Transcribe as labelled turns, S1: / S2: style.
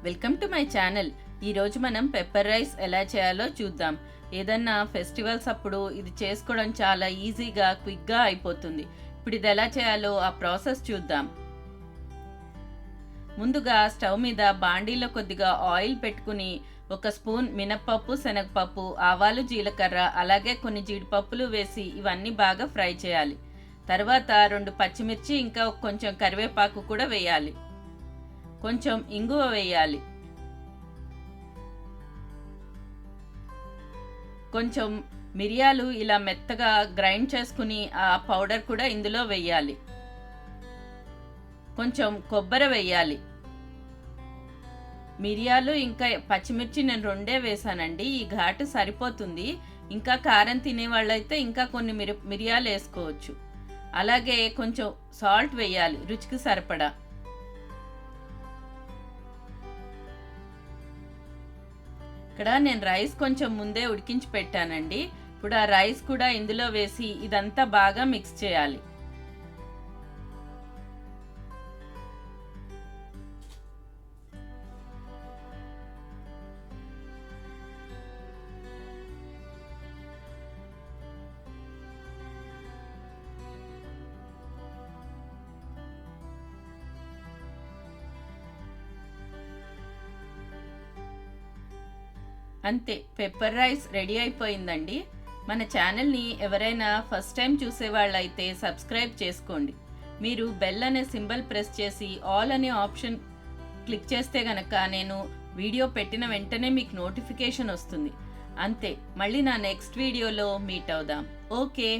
S1: Welcome to my channel. ఈరోజు మనం pepper rice ఎలా చేయాలో చూద్దాం. ఏదన్నా ఫెస్టివల్స్ అప్పుడు ఇది చేసుకోవడం చాలా ఈజీగా క్విక్గా అయిపోతుంది. ఇప్పుడు ఇది ఎలా చేయాలో ఆ ప్రాసెస్ చూద్దాం. ముందుగా స్టవ్ మీద బాండీలో కొద్దిగా ఆయిల్ పెట్టుకుని 1 స్పూన్ మినప్పప్పు, శనగపప్పు, ఆవాలు, జీలకర్ర, అలాగే కొన్ని జీడిపప్పులు వేసి ఇవన్నీ బాగా ఫ్రై చేయాలి. తర్వాత 2 పచ్చిమిర్చి, ఇంకా కొంచెం కరివేపాకు కూడా వేయాలి. కొంచెం ఇంగువ వేయాలి. కొంచెం మిరియాలు ఇలా మెత్తగా గ్రైండ్ చేసుకుని ఆ పౌడర్ కూడా ఇందులో వేయాలి. కొంచెం కొబ్బరి వేయాలి. మిరియాలు ఇంకా పచ్చిమిర్చి నేను 2 వేసానండి. ఈ ఘాటు సరిపోతుంది. ఇంకా కారం తినే వాళ్ళైతే ఇంకా కొన్ని మిరియాలు వేసుకోవచ్చు. అలాగే కొంచెం సాల్ట్ వేయాలి రుచికి సరిపడా. ఇక్కడ నేను రైస్ కొంచెం ముందే ఉడికించి పెట్టానండి. ఇప్పుడు ఆ రైస్ కూడా ఇందులో వేసి ఇదంతా బాగా మిక్స్ చేయాలి. అంతే, పెప్పర్ రైస్ రెడీ అయిపోయిందండి. మన ఛానల్ని ఎవరైనా ఫస్ట్ టైం చూసేవాళ్ళైతే సబ్స్క్రైబ్ చేసుకోండి. మీరు బెల్ అనే సింబల్ ప్రెస్ చేసి ఆల్ అనే ఆప్షన్ క్లిక్ చేస్తే గనక నేను వీడియో పెట్టిన వెంటనే మీకు నోటిఫికేషన్ వస్తుంది. అంతే, మళ్ళీ నా నెక్స్ట్ వీడియోలో మీట్ అవుదాం. ఓకే.